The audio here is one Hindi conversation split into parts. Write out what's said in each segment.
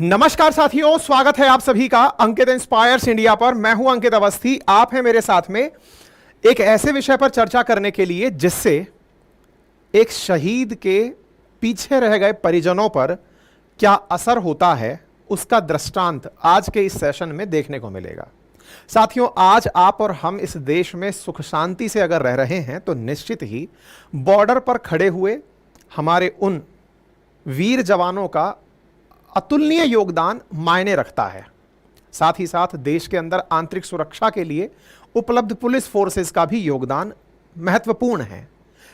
नमस्कार साथियों, स्वागत है आप सभी का अंकित इंस्पायर्स इंडिया पर। मैं हूं अंकित अवस्थी। आप हैं मेरे साथ में एक ऐसे विषय पर चर्चा करने के लिए जिससे एक शहीद के पीछे रह गए परिजनों पर क्या असर होता है, उसका दृष्टांत आज के इस सेशन में देखने को मिलेगा। साथियों, आज आप और हम इस देश में सुख शांति से अगर रह रहे हैं तो निश्चित ही बॉर्डर पर खड़े हुए हमारे उन वीर जवानों का अतुलनीय योगदान मायने रखता है। साथ ही साथ देश के अंदर आंतरिक सुरक्षा के लिए उपलब्ध पुलिस फोर्सेस का भी योगदान महत्वपूर्ण है।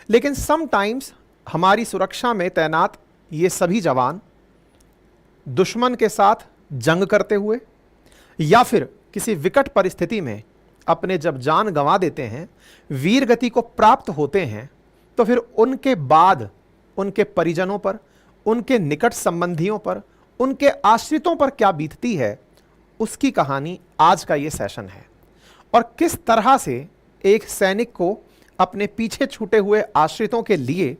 लेकिन समटाइम्स हमारी सुरक्षा में तैनात ये सभी जवान दुश्मन के साथ जंग करते हुए या फिर किसी विकट परिस्थिति में अपने जब जान गंवा देते हैं, वीर गति को प्राप्त होते हैं, तो फिर उनके बाद उनके परिजनों पर, उनके निकट संबंधियों पर, उनके आश्रितों पर क्या बीतती है, उसकी कहानी आज का ये सेशन है। और किस तरह से एक सैनिक को अपने पीछे छूटे हुए आश्रितों के लिए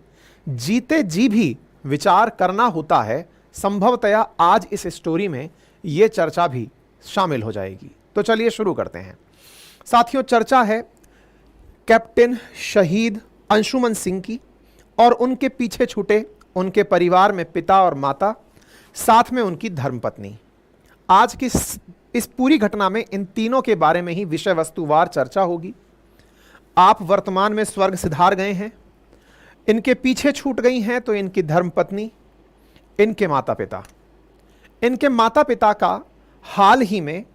जीते जी भी विचार करना होता है, संभवतया आज इस स्टोरी में ये चर्चा भी शामिल हो जाएगी। तो चलिए शुरू करते हैं। साथियों, चर्चा है कैप्टन शहीद अंशुमन सिंह की और उनके पीछे छूटे उनके परिवार में पिता और माता, साथ में उनकी धर्मपत्नी। आज की इस पूरी घटना में इन तीनों के बारे में ही विषय वस्तुवार चर्चा होगी। आप वर्तमान में स्वर्ग सिधार गए हैं, इनके पीछे छूट गई हैं तो इनकी धर्मपत्नी, इनके माता पिता। इनके माता पिता का हाल ही में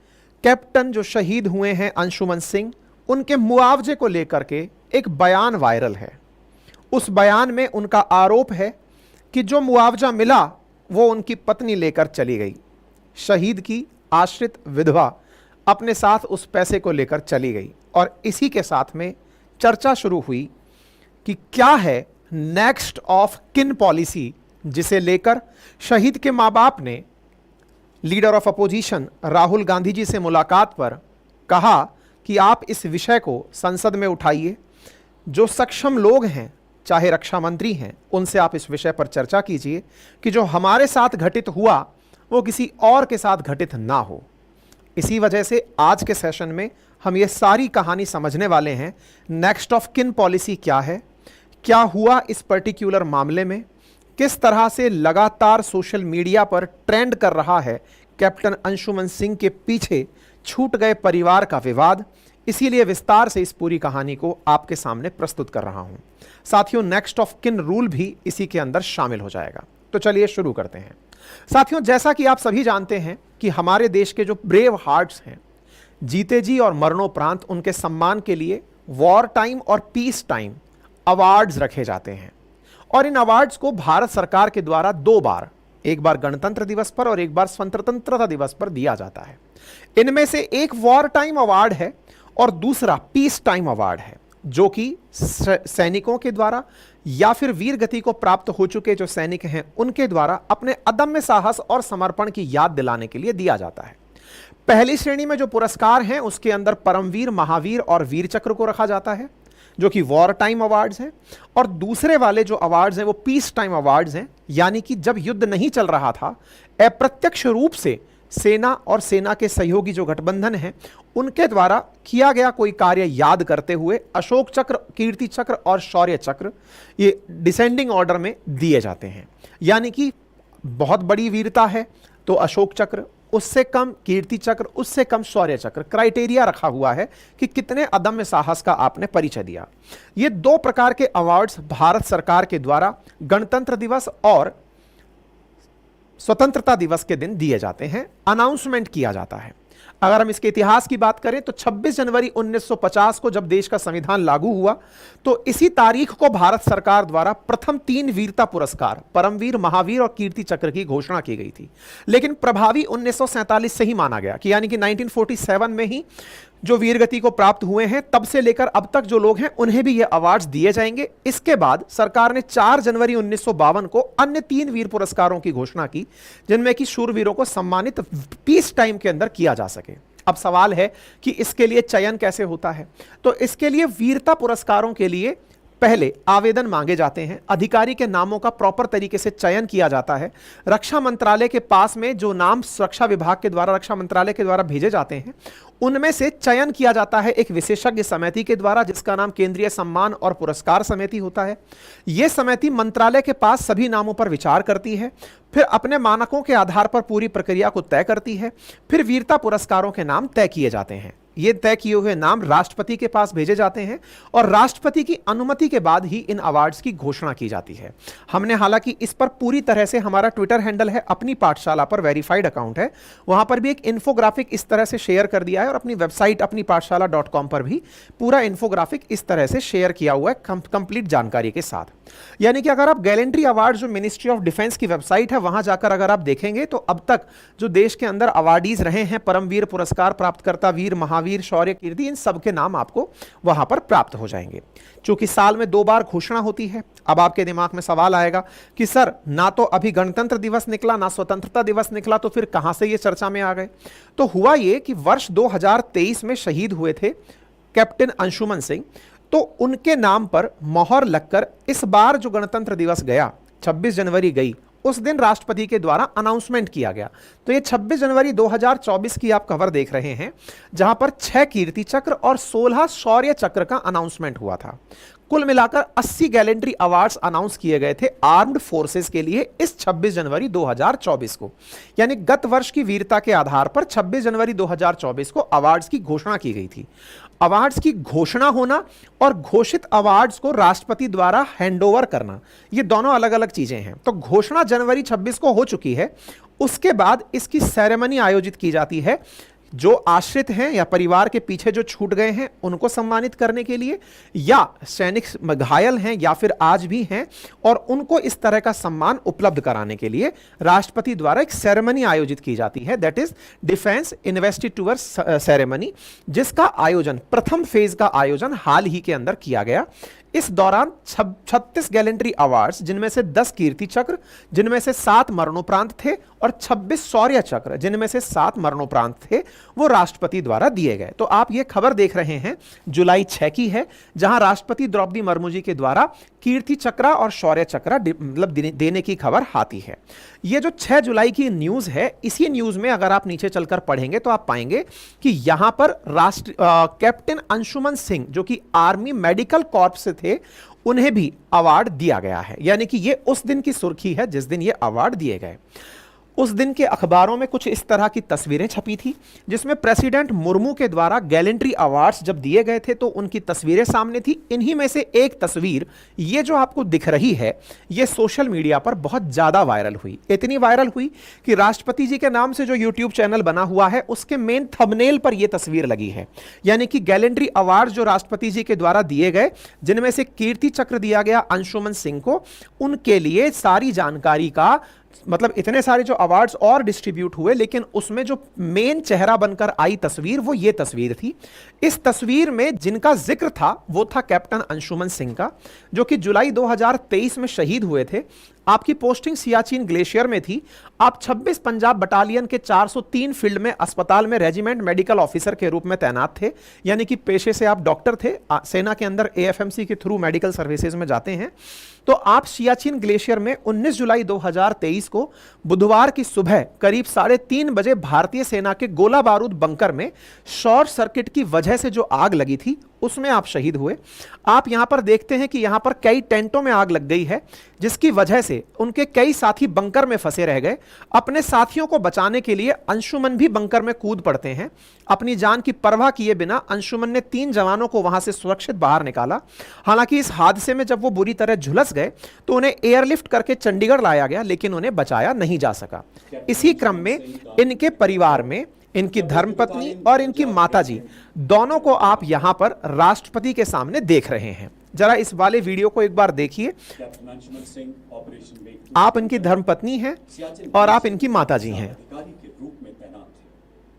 कैप्टन जो शहीद हुए हैं अंशुमन सिंह, उनके मुआवजे को लेकर के एक बयान वायरल है। उस बयान में उनका आरोप है कि जो मुआवजा मिला वो उनकी पत्नी लेकर चली गई। शहीद की आश्रित विधवा अपने साथ उस पैसे को लेकर चली गई। और इसी के साथ में चर्चा शुरू हुई कि क्या है नेक्स्ट ऑफ किन पॉलिसी, जिसे लेकर शहीद के माँ बाप ने leader of opposition Rahul Gandhi ji से मुलाकात पर कहा कि आप इस विषय को संसद में उठाइए। जो सक्षम लोग हैं, चाहे रक्षा मंत्री हैं, उनसे आप इस विषय पर चर्चा कीजिए कि जो हमारे साथ घटित हुआ वो किसी और के साथ घटित ना हो। इसी वजह से आज के सेशन में हम ये सारी कहानी समझने वाले हैं। नेक्स्ट ऑफ किन पॉलिसी क्या है, क्या हुआ इस पर्टिकुलर मामले में, किस तरह से लगातार सोशल मीडिया पर ट्रेंड कर रहा है कैप्टन अंशुमन सिंह के पीछे छूट गए परिवार का विवाद। इसीलिए विस्तार से इस पूरी कहानी को आपके सामने प्रस्तुत कर रहा हूं। साथियों, नेक्स्ट ऑफ किन रूल भी इसी के अंदर शामिल हो जाएगा। तो चलिए शुरू करते हैं। साथियों, जैसा कि आप सभी जानते हैं कि हमारे देश के जो ब्रेव हार्ट्स हैं, जीते जी और मरणोपरांत उनके सम्मान के लिए वॉर टाइम और पीस टाइम अवार्ड्स रखे जाते हैं। और इन अवार्ड्स को भारत सरकार के द्वारा दो बार, एक बार गणतंत्र दिवस पर और एक बार स्वतंत्रता दिवस पर दिया जाता है। इनमें से एक वॉर टाइम अवार्ड है और दूसरा पीस टाइम अवार्ड है, जो कि सैनिकों के द्वारा या फिर वीर गति को प्राप्त हो चुके जो सैनिक हैं उनके द्वारा अपने अदम्य साहस और समर्पण की याद दिलाने के लिए दिया जाता है। पहली श्रेणी में जो पुरस्कार हैं उसके अंदर परमवीर, महावीर और वीर चक्र को रखा जाता है, जो कि वॉर टाइम अवार्ड्स हैं। और दूसरे वाले जो अवार्ड्स हैं वो पीस टाइम अवार्ड्स हैं, यानी कि जब युद्ध नहीं चल रहा था, अप्रत्यक्ष रूप से सेना और सेना के सहयोगी जो गठबंधन है उनके द्वारा किया गया कोई कार्य याद करते हुए अशोक चक्र, कीर्ति चक्र और शौर्य चक्र ये डिसेंडिंग ऑर्डर में दिए जाते हैं। यानी कि बहुत बड़ी वीरता है तो अशोक चक्र, उससे कम कीर्ति चक्र, उससे कम शौर्य चक्र। क्राइटेरिया रखा हुआ है कि कितने अदम्य साहस का आपने परिचय दिया। ये दो प्रकार के अवार्ड्स भारत सरकार के द्वारा गणतंत्र दिवस और स्वतंत्रता दिवस के दिन दिए जाते हैं, अनाउंसमेंट किया जाता है। अगर हम इसके इतिहास की बात करें तो 26 जनवरी 1950 को जब देश का संविधान लागू हुआ तो इसी तारीख को भारत सरकार द्वारा प्रथम 3 वीरता पुरस्कार परमवीर, महावीर और कीर्ति चक्र की घोषणा की गई थी। लेकिन प्रभावी 1947 से ही माना गया कि यानी कि 1947 में ही जो वीर गति को प्राप्त हुए हैं तब से लेकर अब तक जो लोग हैं उन्हें भी ये अवार्ड्स दिए जाएंगे। इसके बाद सरकार ने 4 जनवरी 1952 को अन्य 3 वीर पुरस्कारों की घोषणा की, जिनमें कि शूरवीरों को सम्मानित पीस टाइम के अंदर किया जा सके। अब सवाल है कि इसके लिए चयन कैसे होता है। तो इसके लिए वीरता पुरस्कारों के लिए पहले आवेदन मांगे जाते हैं, अधिकारी के नामों का प्रॉपर तरीके से चयन किया जाता है, रक्षा मंत्रालय के पास में जो नाम रक्षा विभाग के द्वारा, रक्षा मंत्रालय के द्वारा भेजे जाते हैं, उनमें से चयन किया जाता है एक विशेषज्ञ समिति के द्वारा, जिसका नाम केंद्रीय सम्मान और पुरस्कार समिति होता है। यह समिति मंत्रालय के पास सभी नामों पर विचार करती है, फिर अपने मानकों के आधार पर पूरी प्रक्रिया को तय करती है, फिर वीरता पुरस्कारों के नाम तय किए जाते हैं। ये तय किए हुए नाम राष्ट्रपति के पास भेजे जाते हैं और राष्ट्रपति की अनुमति के बाद ही इन अवार्ड्स की घोषणा की जाती है। हमने हालांकि इस पर पूरी तरह से, हमारा ट्विटर हैंडल है अपनी पाठशाला पर, वेरीफाइड अकाउंट है, वहां पर भी एक इन्फोग्राफिक इस तरह से शेयर कर दिया है और अपनी वेबसाइट अपनी पाठशाला.com पर भी पूरा इन्फोग्राफिक इस तरह से शेयर किया हुआ है कंप्लीट जानकारी के साथ। यानी कि अगर आप गैलेंट्री अवार्ड जो मिनिस्ट्री ऑफ डिफेंस की वेबसाइट है वहां जाकर अगर आप देखेंगे तो अब तक जो देश के अंदर अवार्डीज रहे हैं, परमवीर पुरस्कार प्राप्तकर्ता, वीर, महावीर, शौर्य, कीर्ति, इन सब के नाम आपको वहां पर प्राप्त हो जाएंगे। चूंकि साल में 2 बार घोषणा होती है, अब आपके दिमाग में सवाल आएगा कि सर ना तो अभी गणतंत्र दिवस निकला ना स्वतंत्रता दिवस निकला, तो फिर कहां से ये चर्चा में आ गए। तो हुआ ये कि वर्ष 2023 में शहीद हुए थे कैप्टन अंशुमन सिंह, तो उनके नाम पर मोहर लगकर इस बार जो गणतंत्र दिवस गया, 26 जनवरी गई, उस दिन राष्ट्रपति के द्वारा अनाउंसमेंट किया गया। तो ये 26 जनवरी 2024 की आप खबर देख रहे हैं, जहां पर 6 कीर्ति चक्र और 16 शौर्य चक्र का अनाउंसमेंट हुआ था। कुल मिलाकर 80 गैलेंट्री अवार्ड्स अनाउंस किए गए थे आर्म्ड फोर्सेस के लिए इस 26 जनवरी 2024 को। यानी गत वर्ष की वीरता के आधार पर 26 जनवरी 2024 को अवार्ड्स की घोषणा की गई थी। अवार्ड्स की घोषणा होना और घोषित अवार्ड्स को राष्ट्रपति द्वारा हैंडओवर करना, ये दोनों अलग अलग चीजें हैं। तो घोषणा जनवरी 26 को हो चुकी है, उसके बाद इसकी सेरेमनी आयोजित की जाती है। जो आश्रित हैं या परिवार के पीछे जो छूट गए हैं उनको सम्मानित करने के लिए, या सैनिक घायल हैं या फिर आज भी हैं और उनको इस तरह का सम्मान उपलब्ध कराने के लिए राष्ट्रपति द्वारा एक सेरेमनी आयोजित की जाती है, दैट इज डिफेंस इन्वेस्टिट्यूर सेरेमनी, जिसका आयोजन, प्रथम फेज का आयोजन हाल ही के अंदर किया गया। इस दौरान 36 गैलेंट्री अवार्ड्स, जिनमें से 10 कीर्ति चक्र, जिनमें से 7 मरणोपरांत थे, और 26 शौर्य चक्र, जिनमें से 7 मरणोपरांत थे, वो राष्ट्रपति द्वारा दिए गए। तो आप ये खबर देख रहे हैं जुलाई 6 की है, जहां राष्ट्रपति द्रौपदी मुर्मू जी के द्वारा कीर्ति चक्र और शौर्य चक्र मतलब देने की खबर आती है। ये जो 6 जुलाई की न्यूज है, इसी न्यूज में अगर आप नीचे चलकर पढ़ेंगे तो आप पाएंगे कि यहां पर कैप्टन अंशुमन सिंह, जो कि आर्मी मेडिकल कॉर्प्स से थे, उन्हें भी अवार्ड दिया गया है। यानी कि ये उस दिन की सुर्खी है जिस दिन ये अवार्ड दिए गए। उस दिन के अखबारों में कुछ इस तरह की तस्वीरें छपी थी, जिसमें प्रेसिडेंट मुर्मू के द्वारा गैलेंट्री अवार्ड्स जब दिए गए थे तो उनकी तस्वीरें सामने थी। इन्हीं में से एक तस्वीर, ये जो आपको दिख रही है, ये सोशल मीडिया पर बहुत ज्यादा वायरल हुई। इतनी वायरल हुई कि राष्ट्रपति जी के नाम से जो यूट्यूब चैनल बना हुआ है, उसके मेन थंबनेल पर यह तस्वीर लगी है। यानी कि गैलेंट्री अवार्ड जो राष्ट्रपति जी के द्वारा दिए गए, जिनमें से कीर्ति चक्र दिया गया अंशुमन सिंह को, उनके लिए सारी जानकारी का, मतलब इतने सारे जो अवार्ड्स और डिस्ट्रीब्यूट हुए, लेकिन उसमें जो मेन चेहरा बनकर आई तस्वीर, वो ये तस्वीर थी। इस तस्वीर में जिनका जिक्र था वो था कैप्टन अंशुमन सिंह का, जो कि जुलाई 2023 में शहीद हुए थे। आपकी पोस्टिंग सियाचिन ग्लेशियर में थी। आप 26 पंजाब बटालियन के 403 फील्ड में अस्पताल में रेजिमेंट मेडिकल ऑफिसर के रूप में तैनात थे। यानी कि पेशे से आप डॉक्टर थे, सेना के अंदर एएफएमसी के थ्रू मेडिकल सर्विसेज में जाते हैं। तो आप सियाचिन ग्लेशियर में 19 जुलाई 2023 को बुधवार की सुबह करीब 3:30 बजे भारतीय सेना के गोला बारूद बंकर में शॉर्ट सर्किट की वजह से जो आग लगी थी, उसमें आप शहीद हुए। आप यहां पर देखते हैं कि यहां पर कई टेंटों में आग लग गई है, जिसकी वजह से उनके कई साथी बंकर में फंसे रह गए। अपने साथियों को बचाने के लिए अंशुमन भी बंकर में कूद पड़ते हैं। अपनी जान की परवाह किए बिना अंशुमन ने 3 जवानों को वहां से सुरक्षित बाहर निकाला। हालांकि इस हादसे में जब वो बुरी तरह झुलस गए तो उन्हें एयरलिफ्ट करके चंडीगढ़ लाया गया, लेकिन उन्हें बचाया नहीं जा सका। इसी क्रम में इनके परिवार में इनकी धर्मपत्नी और इनकी माताजी, दोनों को आप यहां पर राष्ट्रपति के सामने देख रहे हैं। जरा इस वाले वीडियो को एक बार देखिए। आप इनकी धर्मपत्नी हैं और आप इनकी माताजी हैं।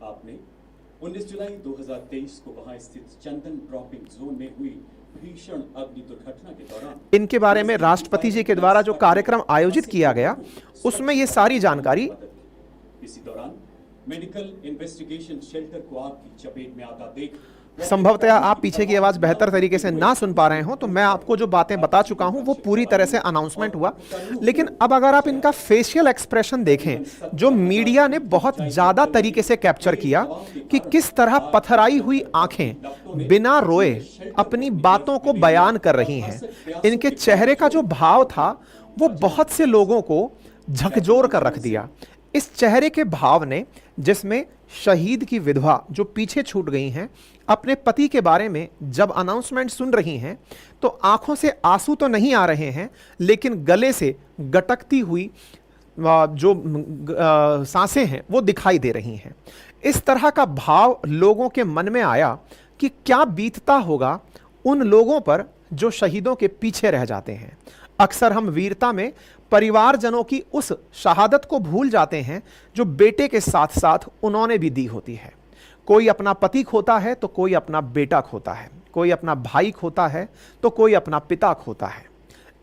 आपने 19 जुलाई 2023 को वहां स्थित चंदन ड्रॉपिंग जोन में हुई भीषण अग्नि दुर्घटना के दौरान इनके बारे में राष्ट्रपति जी के द्वारा जो कार्यक्रम आयोजित किया गया, उसमें ये सारी जानकारी। इसी दौरान मेडिकल इन्वेस्टिगेशन शेल्टर को आग की चपेट में आता देख संभवतः आप पीछे की आवाज बेहतर तरीके से ना सुन पा रहे हो, तो मैं आपको जो बातें बता चुका हूं वो पूरी तरह से अनाउंसमेंट हुआ। लेकिन अब अगर आप इनका फेशियल एक्सप्रेशन देखें, जो मीडिया ने बहुत ज्यादा तरीके से कैप्चर किया कि किस तरह पथराई हुई आंखें बिना रोए अपनी बातों को बयान कर रही हैं। इनके चेहरे का जो भाव था वो बहुत से लोगों को झकझोर कर रख दिया। इस चेहरे के भाव ने, जिसमें शहीद की विधवा जो पीछे छूट गई हैं, अपने पति के बारे में जब अनाउंसमेंट सुन रही हैं तो आंखों से आंसू तो नहीं आ रहे हैं, लेकिन गले से गटकती हुई जो सांसें हैं वो दिखाई दे रही हैं। इस तरह का भाव लोगों के मन में आया कि क्या बीतता होगा उन लोगों पर जो शहीदों के पीछे रह जाते हैं। अक्सर हम वीरता में परिवारजनों की उस शहादत को भूल जाते हैं जो बेटे के साथ साथ उन्होंने भी दी होती है। कोई अपना पति खोता है तो कोई अपना बेटा खोता है, कोई अपना भाई खोता है तो कोई अपना पिता खोता है।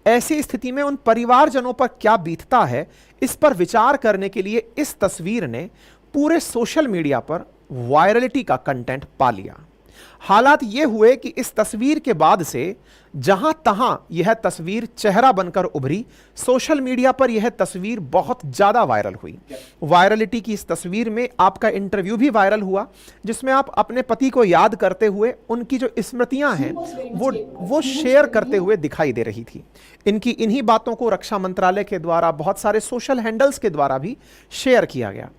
ऐसी स्थिति में उन परिवारजनों पर क्या बीतता है, इस पर विचार करने के लिए इस तस्वीर ने पूरे सोशल मीडिया पर वायरलिटी का कंटेंट पा लिया। हालात ये हुए कि इस तस्वीर के बाद से जहां तहां यह तस्वीर चेहरा बनकर उभरी, सोशल मीडिया पर यह तस्वीर बहुत ज्यादा वायरल हुई। वायरलिटी की इस तस्वीर में आपका इंटरव्यू भी वायरल हुआ, जिसमें आप अपने पति को याद करते हुए उनकी जो स्मृतियां हैं वो शेयर करते हुए दिखाई दे रही थी। इनकी इन्हीं बातों को रक्षा मंत्रालय के द्वारा बहुत सारे सोशल हैंडल्स के द्वारा भी शेयर किया गया।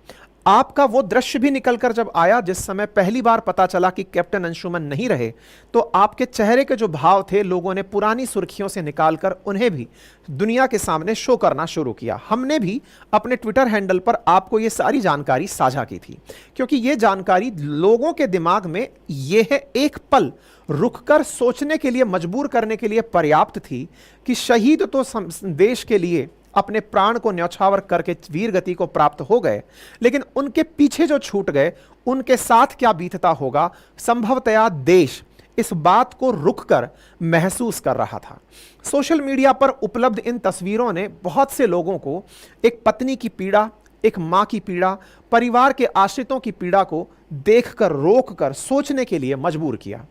आपका वो दृश्य भी निकलकर जब आया जिस समय पहली बार पता चला कि कैप्टन अंशुमन नहीं रहे, तो आपके चेहरे के जो भाव थे लोगों ने पुरानी सुर्खियों से निकालकर उन्हें भी दुनिया के सामने शो करना शुरू किया। हमने भी अपने ट्विटर हैंडल पर आपको ये सारी जानकारी साझा की थी, क्योंकि ये जानकारी लोगों के दिमाग में ये है एक पल रुककर सोचने के लिए, मजबूर करने के लिए पर्याप्त थी कि शहीद तो देश के लिए अपने प्राण को न्यौछावर करके वीर गति को प्राप्त हो गए, लेकिन उनके पीछे जो छूट गए उनके साथ क्या बीतता होगा, संभवतया देश इस बात को रुककर महसूस कर रहा था। सोशल मीडिया पर उपलब्ध इन तस्वीरों ने बहुत से लोगों को एक पत्नी की पीड़ा, एक मां की पीड़ा, परिवार के आश्रितों की पीड़ा को देखकर, रोककर सोचने के लिए मजबूर किया।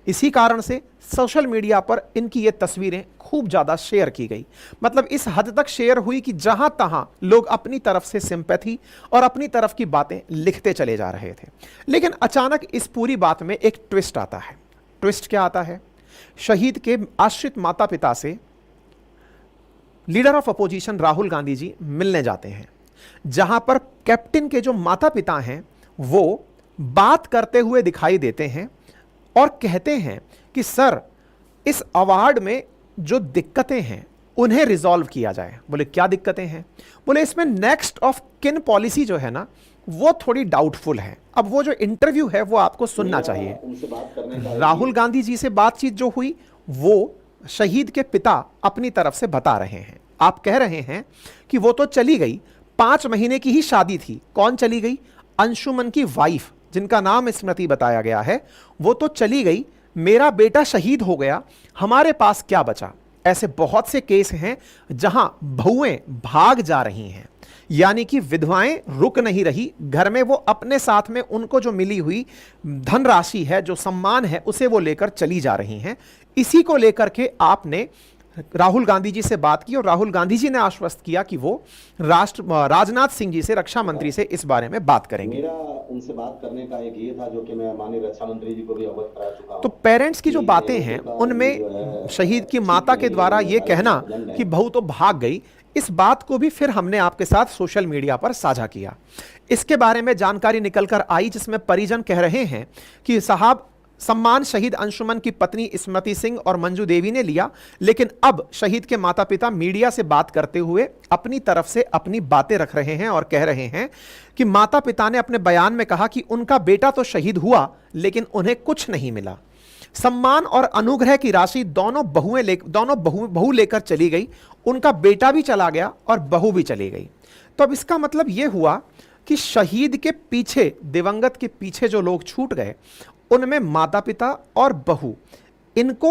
इसी कारण से सोशल मीडिया पर इनकी ये तस्वीरें खूब ज्यादा शेयर की गई। मतलब इस हद तक शेयर हुई कि जहां तहां लोग अपनी तरफ से सिंपैथी और अपनी तरफ की बातें लिखते चले जा रहे थे। लेकिन अचानक इस पूरी बात में एक ट्विस्ट आता है। ट्विस्ट क्या आता है? शहीद के आश्रित माता पिता से leader of opposition Rahul Gandhi ji मिलने जाते हैं, जहां पर कैप्टन के जो माता पिता हैं वो बात करते हुए दिखाई देते हैं और कहते हैं कि सर, इस अवार्ड में जो दिक्कतें हैं उन्हें रिजॉल्व किया जाए। बोले क्या दिक्कतें हैं? बोले इसमें नेक्स्ट ऑफ किन पॉलिसी जो है ना वो थोड़ी डाउटफुल है। अब वो जो इंटरव्यू है वो आपको सुनना चाहिए। राहुल गांधी जी से बातचीत जो हुई वो शहीद के पिता अपनी तरफ से बता रहे हैं। आप कह रहे हैं कि वो तो चली गई, 5 महीने की ही शादी थी। कौन चली गई? अंशुमन की वाइफ, जिनका नाम स्मृति बताया गया है, वो तो चली गई। मेरा बेटा शहीद हो गया, हमारे पास क्या बचा? ऐसे बहुत से केस हैं जहां बहुएं भाग जा रही हैं, यानी कि विधवाएं रुक नहीं रही घर में, वो अपने साथ में उनको जो मिली हुई धनराशि है, जो सम्मान है, उसे वो लेकर चली जा रही हैं। इसी को लेकर के आपने राहुल गांधी जी से बात की और राहुल गांधी जी ने आश्वस्त किया कि वो राजनाथ सिंह जी से, रक्षा मंत्री से इस बारे में बात करेंगे। मेरा उनसे बात करने का एक ये था जो कि मैं माननीय रक्षा मंत्री जी को भी अवगत करा चुका हूं। तो पेरेंट्स की जो बातें हैं उनमें शहीद की माता के द्वारा ये कहना कि बहू तो भाग गई, इस बात को भी फिर हमने आपके साथ सोशल मीडिया पर साझा किया। इसके बारे में जानकारी निकलकर आई जिसमें परिजन कह रहे हैं कि साहब, सम्मान शहीद अंशुमन की पत्नी स्मृति सिंह और मंजू देवी ने लिया, लेकिन अब शहीद के माता पिता मीडिया से बात करते हुए अपनी तरफ से अपनी बातें रख रहे हैं और कह रहे हैं कि माता पिता ने अपने बयान में कहा कि उनका बेटा तो शहीद हुआ लेकिन उन्हें कुछ नहीं मिला। सम्मान और अनुग्रह की राशि दोनों बहू लेकर चली गई, उनका बेटा भी चला गया और बहू भी चली गई। तो अब इसका मतलब यह हुआ कि शहीद के पीछे, दिवंगत के पीछे जो लोग छूट गए उनमें माता पिता और बहू, इनको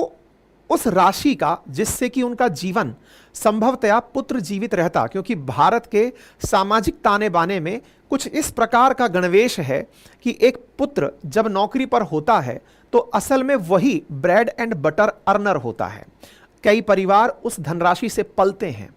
उस राशि का जिससे कि उनका जीवन संभवतया पुत्र जीवित रहता, क्योंकि भारत के सामाजिक ताने बाने में कुछ इस प्रकार का गणवेश है कि एक पुत्र जब नौकरी पर होता है तो असल में वही ब्रेड एंड बटर अर्नर होता है। कई परिवार उस धनराशि से पलते हैं।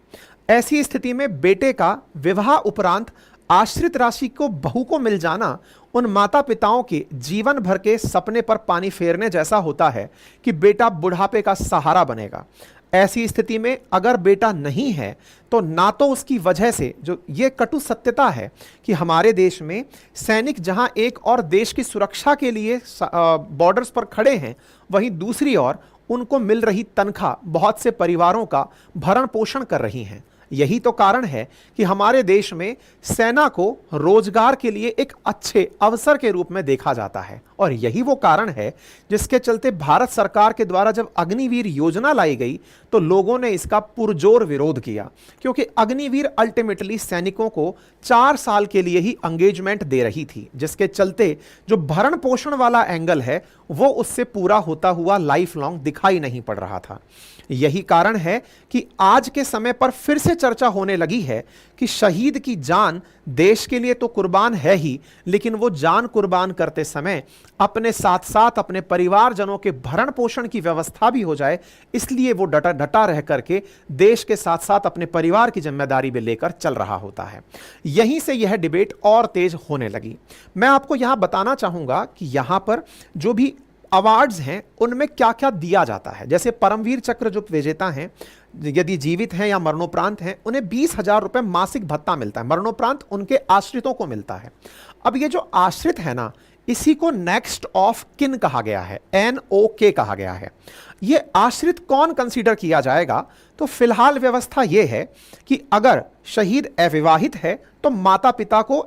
ऐसी स्थिति में बेटे का विवाह उपरांत आश्रित राशि को बहू को मिल जाना उन माता पिताओं के जीवन भर के सपने पर पानी फेरने जैसा होता है कि बेटा बुढ़ापे का सहारा बनेगा। ऐसी स्थिति में अगर बेटा नहीं है तो ना तो उसकी वजह से, जो ये कटु सत्यता है कि हमारे देश में सैनिक जहां एक और देश की सुरक्षा के लिए बॉर्डर्स पर खड़े हैं, वहीं दूसरी ओर उनको मिल रही तनख्वाह बहुत से परिवारों का भरण पोषण कर रही हैं। यही तो कारण है कि हमारे देश में सेना को रोजगार के लिए एक अच्छे अवसर के रूप में देखा जाता है। और यही वो कारण है जिसके चलते भारत सरकार के द्वारा जब अग्निवीर योजना लाई गई तो लोगों ने इसका पुरजोर विरोध किया, क्योंकि अग्निवीर अल्टीमेटली सैनिकों को 4 साल के लिए ही एंगेजमेंट दे रही थी, जिसके चलते जो भरण पोषण वाला एंगल है वो उससे पूरा होता हुआ लाइफ लॉन्ग दिखाई नहीं पड़ रहा था। यही कारण है कि आज के समय पर फिर से चर्चा होने लगी है कि शहीद की जान देश के लिए तो कुर्बान है ही, लेकिन वो जान कुर्बान करते समय अपने साथ साथ अपने परिवारजनों के भरण पोषण की व्यवस्था भी हो जाए, इसलिए वो डटा रह करके देश के साथ साथ अपने परिवार की जिम्मेदारी भी लेकर चल रहा होता है। यहीं से यह डिबेट और तेज होने लगी। मैं आपको यहां बताना चाहूंगा कि यहां पर जो भी अवार्ड्स हैं उनमें क्या क्या दिया जाता है। जैसे परमवीर चक्र जो विजेता हैं, यदि जीवित हैं या मरणोपरांत हैं, उन्हें 20,000 रुपए मासिक भत्ता मिलता है। मरणोपरांत उनके आश्रितों को मिलता है। अब ये जो आश्रित है ना, इसी को नेक्स्ट ऑफ किन कहा गया है, NOK कहा गया है। ये आश्रित कौन कंसीडर किया जाएगा? तो फिलहाल व्यवस्था यह है कि अगर शहीद अविवाहित है तो माता पिता को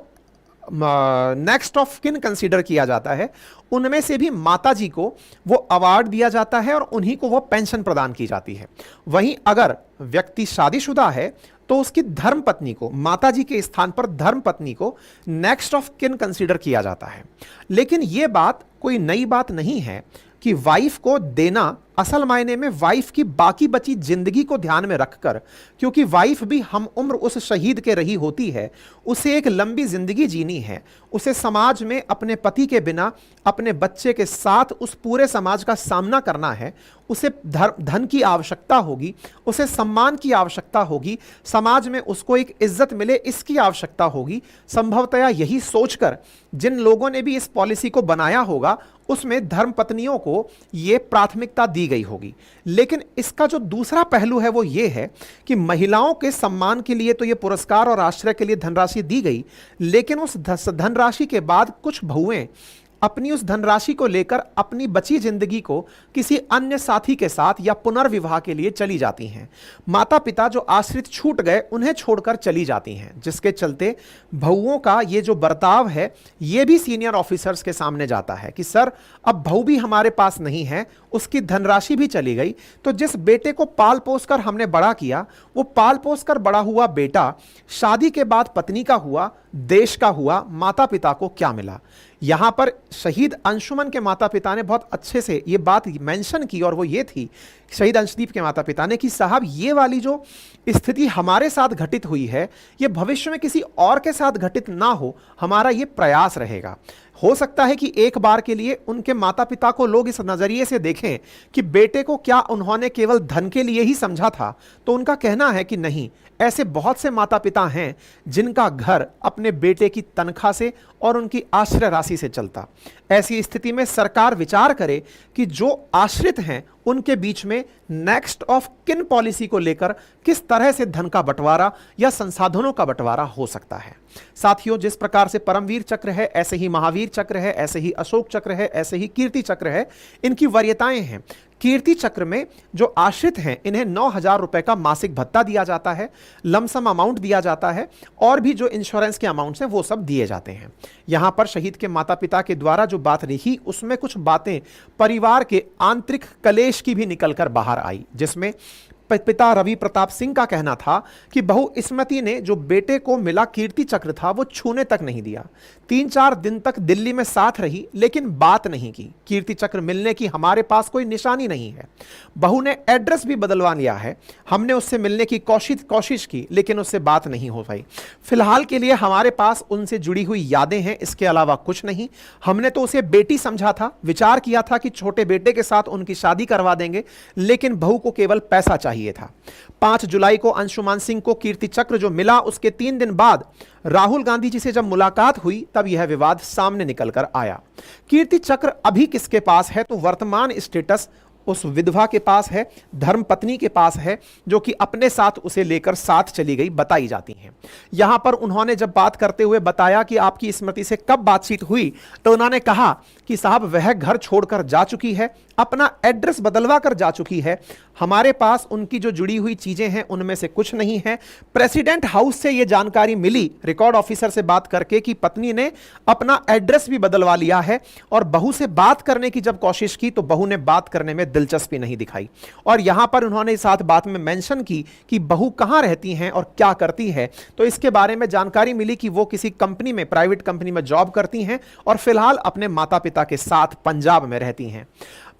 नेक्स्ट ऑफ किन कंसीडर किया जाता है। उनमें से भी माताजी को वो अवार्ड दिया जाता है और उन्हीं को वो पेंशन प्रदान की जाती है। वहीं अगर व्यक्ति शादीशुदा है तो उसकी धर्मपत्नी को, माताजी के स्थान पर धर्मपत्नी को नेक्स्ट ऑफ किन कंसीडर किया जाता है। लेकिन यह बात कोई नई बात नहीं है कि वाइफ को देना असल मायने में वाइफ की बाकी बची जिंदगी को ध्यान में रखकर, क्योंकि वाइफ भी हम उम्र उस शहीद के रही होती है, उसे एक लंबी जिंदगी जीनी है, उसे समाज में अपने पति के बिना अपने बच्चे के साथ उस पूरे समाज का सामना करना है, उसे धन की आवश्यकता होगी, उसे सम्मान की आवश्यकता होगी, समाज में उसको एक इज्जत मिले इसकी आवश्यकता होगी। संभवतया यही सोचकर जिन लोगों ने भी इस पॉलिसी को बनाया होगा उसमें धर्मपत्नियों को ये प्राथमिकता दी गई होगी। लेकिन इसका जो दूसरा पहलू है वो ये है कि महिलाओं के सम्मान के लिए तो ये पुरस्कार और आश्रय के लिए धनराशि दी गई, लेकिन उस धनराशि के बाद कुछ बहुएं अपनी उस धनराशि को लेकर अपनी बची जिंदगी को किसी अन्य साथी के साथ या पुनर्विवाह के लिए चली जाती हैं। माता पिता जो आश्रित छूट गए उन्हें छोड़कर चली जाती हैं, जिसके चलते बहुओं का ये जो बर्ताव है ये भी सीनियर ऑफिसर्स के सामने जाता है कि सर अब बहू भी हमारे पास नहीं है, उसकी धनराशि भी चली गई, तो जिस बेटे को पाल पोस कर हमने बड़ा किया वो पाल पोस कर बड़ा हुआ बेटा शादी के बाद पत्नी का हुआ, देश का हुआ, माता पिता को क्या मिला? यहां पर शहीद अंशुमन के माता पिता ने बहुत अच्छे से ये बात मेंशन की, और वो ये थी शहीद अंशदीप के माता पिता ने कि साहब ये वाली जो स्थिति हमारे साथ घटित हुई है ये भविष्य में किसी और के साथ घटित ना हो, हमारा ये प्रयास रहेगा। हो सकता है कि एक बार के लिए उनके माता पिता को लोग इस नजरिए से देखें कि बेटे को क्या उन्होंने केवल धन के लिए ही समझा था, तो उनका कहना है कि नहीं, ऐसे बहुत से माता पिता हैं जिनका घर अपने बेटे की तनख्वाह से और उनकी आश्रय राशि से चलता। ऐसी स्थिति में सरकार विचार करे कि जो आश्रित हैं उनके बीच में नेक्स्ट ऑफ किन पॉलिसी को लेकर किस तरह से धन का बंटवारा या संसाधनों का बंटवारा हो सकता है। साथियों, जिस प्रकार से परमवीर चक्र है, ऐसे ही महावीर चक्र है, ऐसे ही अशोक चक्र है, ऐसे ही कीर्ति चक्र है, इनकी वरीयताएं हैं। कीर्ति चक्र में जो आश्रित हैं इन्हें 9,000 रुपए का मासिक भत्ता दिया जाता है, लमसम अमाउंट दिया जाता है, और भी जो इंश्योरेंस के अमाउंट्स हैं वो सब दिए जाते हैं। यहां पर शहीद के माता पिता के द्वारा जो बात रही उसमें कुछ बातें परिवार के आंतरिक कलेश की भी निकलकर बाहर आई, जिसमें पिता रवि प्रताप सिंह का कहना था कि बहू स्मृति ने जो बेटे को मिला कीर्ति चक्र था वो छूने तक नहीं दिया। 3-4 दिन तक दिल्ली में साथ रही लेकिन बात नहीं की। कीर्ति चक्र मिलने की हमारे पास कोई निशानी नहीं है। बहू ने एड्रेस भी बदलवा लिया है। हमने उससे मिलने की कोशिश की लेकिन उससे बात नहीं हो पाई। फिलहाल के लिए हमारे पास उनसे जुड़ी हुई यादें हैं, इसके अलावा कुछ नहीं। हमने तो उसे बेटी समझा था, विचार किया था कि छोटे बेटे के साथ उनकी शादी करवा देंगे, लेकिन बहू को केवल पैसा चाहिए था। 5 जुलाई को अंशुमान सिंह को कीर्ति चक्र जो मिला, उसके 3 दिन बाद राहुल गांधी जी से जब मुलाकात हुई तब यह विवाद सामने निकल कर आया। कीर्ति चक्र अभी किसके पास है? तो वर्तमान स्टेटस उस विधवा के पास है, धर्मपत्नी के पास है, जो कि अपने साथ उसे लेकर साथ चली गई बताई जाती हैं। यहां पर उन्होंने जब बात करते हुए बताया कि आपकी स्मृति से कब बातचीत हुई, तो उन्होंने कहा कि साहब वह घर छोड़कर जा चुकी है, अपना एड्रेस बदलवा कर जा चुकी है। हमारे पास उनकी जो जुड़ी हुई चीजें हैं उनमें से कुछ नहीं है। प्रेसिडेंट हाउस से यह जानकारी मिली रिकॉर्ड ऑफिसर से बात करके कि पत्नी ने अपना एड्रेस भी बदलवा लिया है, और बहू से बात करने की जब कोशिश की तो बहू ने बात करने में दिलचस्पी नहीं दिखाई। और यहां पर उन्होंने साथ बात में मेंशन की कि बहू कहां रहती हैं और क्या करती है, तो इसके बारे में जानकारी मिली कि वो किसी कंपनी में, प्राइवेट कंपनी में जॉब करती हैं और फिलहाल अपने माता पिता के साथ पंजाब में रहती हैं।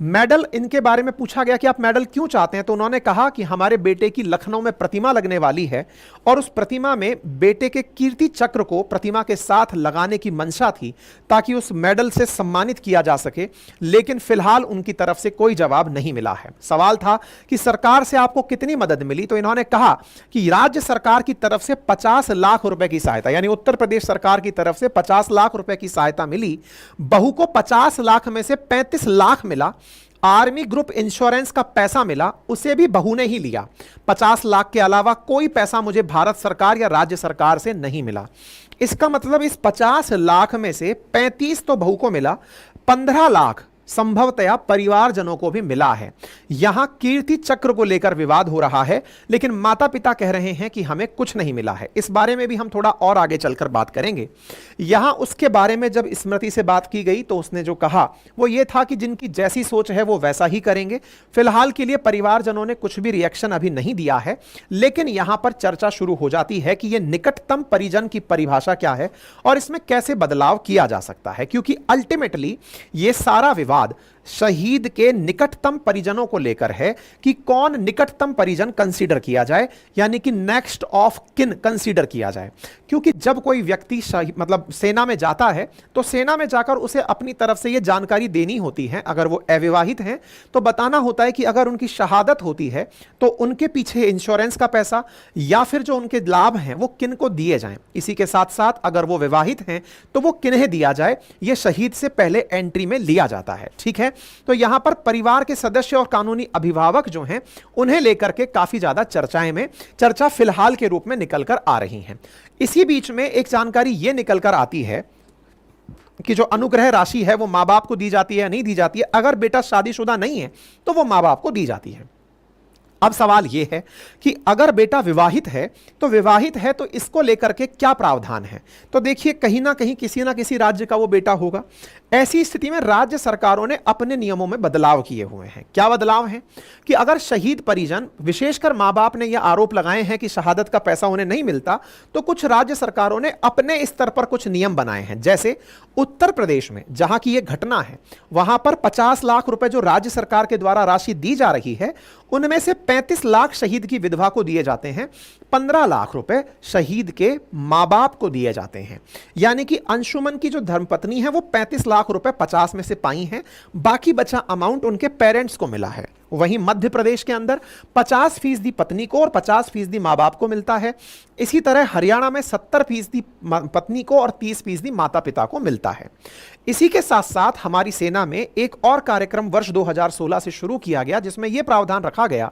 मेडल, इनके बारे में पूछा गया कि आप मेडल क्यों चाहते हैं, तो उन्होंने कहा कि हमारे बेटे की लखनऊ में प्रतिमा लगने वाली है और उस प्रतिमा में बेटे के कीर्ति चक्र को प्रतिमा के साथ लगाने की मंशा थी ताकि उस मेडल से सम्मानित किया जा सके, लेकिन फिलहाल उनकी तरफ से कोई जवाब नहीं मिला है। सवाल था कि सरकार से आपको कितनी मदद मिली, तो इन्होंने कहा कि राज्य सरकार की तरफ से 50 लाख रुपए की सहायता, यानी उत्तर प्रदेश सरकार की तरफ से 50 लाख रुपए की सहायता मिली। बहू को 50 लाख में से 35 लाख मिला। आर्मी ग्रुप इंश्योरेंस का पैसा मिला, उसे भी बहू ने ही लिया। 50 लाख के अलावा कोई पैसा मुझे भारत सरकार या राज्य सरकार से नहीं मिला। इसका मतलब इस 50 लाख में से 35 तो बहू को मिला, 15 लाख संभवतया परिवारजनों को भी मिला है। यहां कीर्ति चक्र को लेकर विवाद हो रहा है, लेकिन माता पिता कह रहे हैं कि हमें कुछ नहीं मिला है। इस बारे में भी हम थोड़ा और आगे चलकर बात करेंगे। यहां उसके बारे में जब स्मृति से बात की गई तो उसने जो कहा वो ये था कि जिनकी जैसी सोच है वो वैसा ही करेंगे। फिलहाल के लिए परिवारजनों ने कुछ भी रिएक्शन अभी नहीं दिया है, लेकिन यहां पर चर्चा शुरू हो जाती है कि यह निकटतम परिजन की परिभाषा क्या है और इसमें कैसे बदलाव किया जा सकता है, क्योंकि अल्टीमेटली यह सारा विवाद शहीद के निकटतम परिजनों को लेकर है कि कौन निकटतम परिजन कंसीडर किया जाए, यानी कि नेक्स्ट ऑफ किन कंसीडर किया जाए। क्योंकि जब कोई व्यक्ति मतलब सेना में जाता है तो सेना में जाकर उसे अपनी तरफ से यह जानकारी देनी होती है। अगर वो अविवाहित हैं तो बताना होता है कि अगर उनकी शहादत होती है तो उनके पीछे इंश्योरेंस का पैसा या फिर जो उनके लाभ हैं वो किन को दिए जाएं। इसी के साथ साथ अगर वो विवाहित हैं तो वो किन्हें दिया जाए, यह शहीद से पहले एंट्री में लिया जाता है। ठीक है, तो यहां पर परिवार के सदस्य और कानूनी अभिभावक जो हैं उन्हें लेकर के काफी ज्यादा चर्चा फिलहाल के रूप में निकलकर आ रही हैं। इसी बीच में एक जानकारी यह निकलकर आती है कि जो अनुग्रह राशि है वो मां बाप को दी जाती है या नहीं दी जाती है। अगर बेटा शादीशुदा नहीं है तो वो मां बाप को दी जाती है। अब सवाल यह है कि अगर बेटा विवाहित है तो इसको लेकर के क्या प्रावधान है। तो देखिए, कहीं ना कहीं किसी ना किसी राज्य का वो बेटा होगा। ऐसी स्थिति में राज्य सरकारों ने अपने नियमों में बदलाव किए हुए हैं। क्या बदलाव है कि अगर शहीद परिजन, विशेषकर मां बाप ने यह आरोप लगाए हैं कि शहादत का पैसा उन्हें नहीं मिलता, तो कुछ राज्य सरकारों ने अपने स्तर पर कुछ नियम बनाए हैं। जैसे उत्तर प्रदेश में जहां की यह घटना है, वहां पर 50 लाख रुपए जो राज्य सरकार के द्वारा राशि दी जा रही है, उनमें से 35 लाख शहीद की विधवा को दिए जाते हैं, 15 लाख रुपए शहीद के मां बाप को दिए जाते हैं। यानी कि अंशुमन की जो धर्मपत्नी है वो 35 लाख रुपए 50 में से पाई हैं, बाकी बचा अमाउंट उनके पेरेंट्स को मिला है। वहीं मध्य प्रदेश के अंदर 50% पत्नी को और 50% मां बाप को मिलता है। इसी तरह हरियाणा में 70% पत्नी को और 30% माता पिता को मिलता है। इसी के साथ साथ हमारी सेना में एक और कार्यक्रम वर्ष 2016 से शुरू किया गया, जिसमें यह प्रावधान रखा गया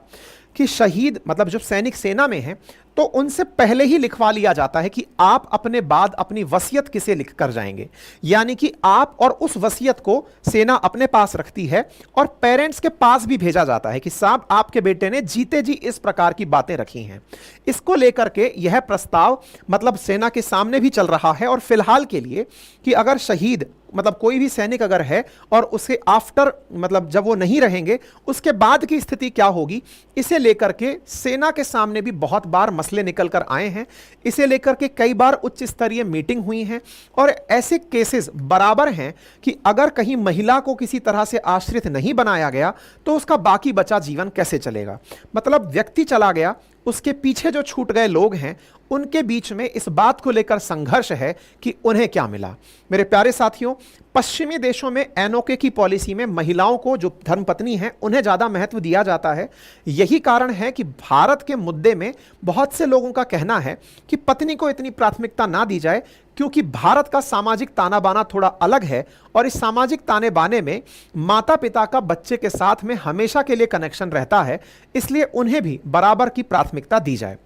कि शहीद, मतलब जब सैनिक सेना में हैं तो उनसे पहले ही लिखवा लिया जाता है कि आप अपने बाद अपनी वसीयत किसे लिख कर जाएंगे। यानी कि आप और उस वसीयत को सेना अपने पास रखती है और पेरेंट्स के पास भी भेजा जाता है कि साहब आपके बेटे ने जीते जी इस प्रकार की बातें रखी हैं। इसको लेकर के यह प्रस्ताव मतलब सेना के सामने भी चल रहा है। और फिलहाल के लिए कि अगर शहीद मतलब कोई भी सैनिक अगर है और उसे आफ्टर मतलब जब वो नहीं रहेंगे उसके बाद की स्थिति क्या होगी, इसे लेकर के सेना के सामने भी बहुत बार मसले निकल कर आए हैं। इसे लेकर के कई बार उच्च स्तरीय मीटिंग हुई है और ऐसे केसेस बराबर हैं कि अगर कहीं महिला को किसी तरह से आश्रित नहीं बनाया गया तो उसका बाकी बचा जीवन कैसे चलेगा। मतलब व्यक्ति चला गया, उसके पीछे जो छूट गए लोग हैं उनके बीच में इस बात को लेकर संघर्ष है कि उन्हें क्या मिला। मेरे प्यारे साथियों, पश्चिमी देशों में एनओके की पॉलिसी में महिलाओं को जो धर्मपत्नी हैं उन्हें ज़्यादा महत्व दिया जाता है। यही कारण है कि भारत के मुद्दे में बहुत से लोगों का कहना है कि पत्नी को इतनी प्राथमिकता ना दी जाए, क्योंकि भारत का सामाजिक ताना बाना थोड़ा अलग है और इस सामाजिक ताने बाने में माता पिता का बच्चे के साथ में हमेशा के लिए कनेक्शन रहता है, इसलिए उन्हें भी बराबर की प्राथमिकता दी जाए।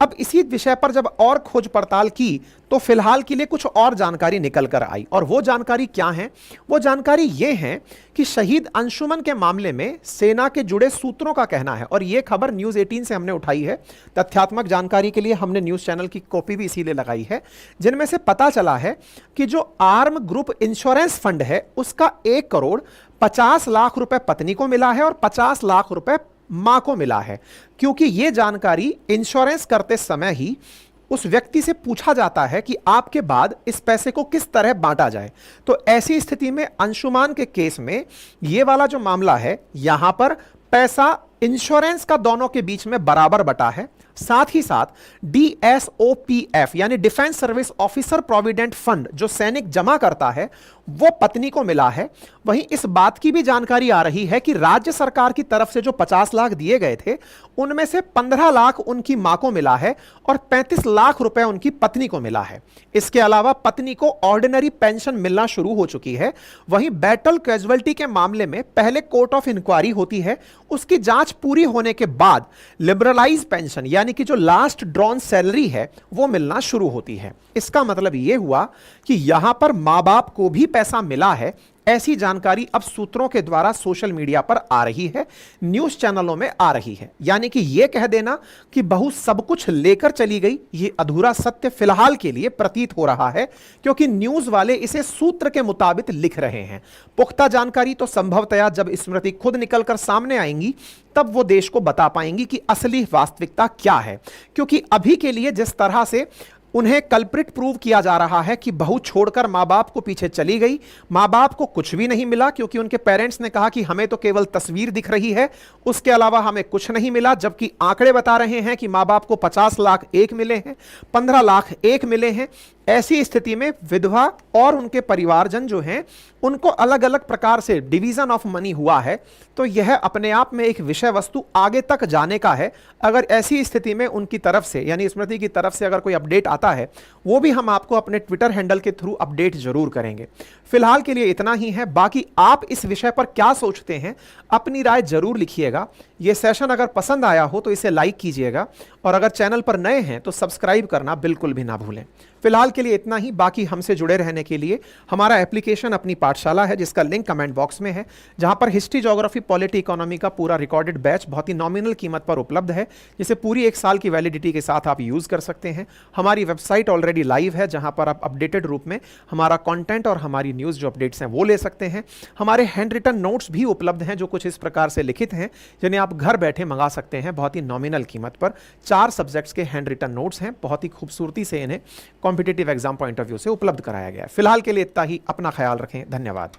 अब इसी विषय पर जब और खोज पड़ताल की तो फिलहाल के लिए कुछ और जानकारी निकल कर आई, और वो जानकारी क्या है? वो जानकारी ये है कि शहीद अंशुमन के मामले में सेना के जुड़े सूत्रों का कहना है, और ये खबर न्यूज़ 18 से हमने उठाई है। तथ्यात्मक जानकारी के लिए हमने न्यूज़ चैनल की कॉपी भी इसीलिए लगाई है, जिनमें से पता चला है कि जो आर्म ग्रुप इंश्योरेंस फंड है उसका 1,50,00,000 रुपए पत्नी को मिला है और 50 लाख रुपए मां को मिला है, क्योंकि यह जानकारी इंश्योरेंस करते समय ही उस व्यक्ति से पूछा जाता है कि आपके बाद इस पैसे को किस तरह बांटा जाए। तो ऐसी स्थिति में अंशुमान के केस में यह वाला जो मामला है, यहां पर पैसा इंश्योरेंस का दोनों के बीच में बराबर बटा है। साथ ही साथ DSOPF यानी defence service officer provident fund जो सैनिक जमा करता है वो पत्नी को मिला है। वहीं इस बात की भी जानकारी आ रही है कि राज्य सरकार की तरफ से जो 50 लाख दिए गए थे उनमें से 15 लाख उनकी मां को मिला है और 35 लाख रुपए उनकी पत्नी को मिला है। इसके अलावा पत्नी को ऑर्डिनरी पेंशन मिलना शुरू हो चुकी है। वहीं बैटल कैजुअल्टी के मामले में पहले कोर्ट ऑफ इंक्वायरी होती है, उसकी जांच पूरी होने के बाद लिबरलाइज पेंशन यानी कि जो लास्ट ड्रॉन सैलरी है वो मिलना शुरू होती है। इसका मतलब यह हुआ कि यहां पर मां बाप को भी पैसा मिला है। ऐसी जानकारी अब सूत्रों के द्वारा सोशल मीडिया पर आ रही है, न्यूज़ चैनलों में आ रही है। यानी कि यह कह देना कि बहू सब कुछ लेकर चली गई, यह अधूरा सत्य फिलहाल के लिए प्रतीत हो रहा है, क्योंकि न्यूज़ वाले इसे सूत्र के मुताबिक लिख रहे हैं। पुख्ता जानकारी तो संभवतया जब स्मृति खुद निकलकर सामने आएंगी तब वो देश को बता पाएंगी कि असली वास्तविकता क्या है। क्योंकि अभी के लिए जिस तरह से उन्हें कल्प्रिट प्रूव किया जा रहा है कि बहू छोड़कर मां बाप को पीछे चली गई, मां बाप को कुछ भी नहीं मिला, क्योंकि उनके पेरेंट्स ने कहा कि हमें तो केवल तस्वीर दिख रही है, उसके अलावा हमें कुछ नहीं मिला, जबकि आंकड़े बता रहे हैं कि मां बाप को 50 लाख एक मिले हैं, 15 लाख एक मिले हैं। ऐसी स्थिति में विधवा और उनके परिवारजन जो हैं उनको अलग अलग प्रकार से डिवीजन ऑफ मनी हुआ है। तो यह अपने आप में एक विषय वस्तु आगे तक जाने का है। अगर ऐसी स्थिति में उनकी तरफ से यानी स्मृति की तरफ से अगर कोई अपडेट आता है वो भी हम आपको अपने ट्विटर हैंडल के थ्रू अपडेट जरूर करेंगे। फिलहाल के लिए इतना ही है। बाकी आप इस विषय पर क्या सोचते हैं, अपनी राय जरूर लिखिएगा। यह सेशन अगर पसंद आया हो तो इसे लाइक कीजिएगा, और अगर चैनल पर नए हैं तो सब्सक्राइब करना बिल्कुल भी ना भूलें। फिलहाल के लिए इतना ही। बाकी हमसे जुड़े रहने के लिए हमारा एप्लीकेशन अपनी पाठशाला है, जिसका लिंक कमेंट बॉक्स में है, जहां पर हिस्ट्री, ज्योग्राफी, पॉलिटी, इकोनॉमी का पूरा रिकॉर्डेड बैच बहुत ही नॉमिनल कीमत पर उपलब्ध है, जिसे पूरी 1 साल की वैलिडिटी के साथ आप यूज कर सकते हैं। हमारी वेबसाइट ऑलरेडी लाइव है, जहां पर आप अपडेटेड रूप में हमारा कंटेंट और हमारी न्यूज़ जो अपडेट्स हैं वो ले सकते हैं। हमारे हैंड रिटन नोट्स भी उपलब्ध हैं जो कुछ इस प्रकार से लिखित हैं, जिन्हें आप घर बैठे मंगा सकते हैं बहुत ही नॉमिनल कीमत पर। 4 सब्जेक्ट्स के हैंड रिटन नोट्स हैं, बहुत ही खूबसूरती से इन्हें competitive exam point of view से उपलब्ध कराया गया है। फिलहाल के लिए इतना ही। अपना ख्याल रखें। धन्यवाद।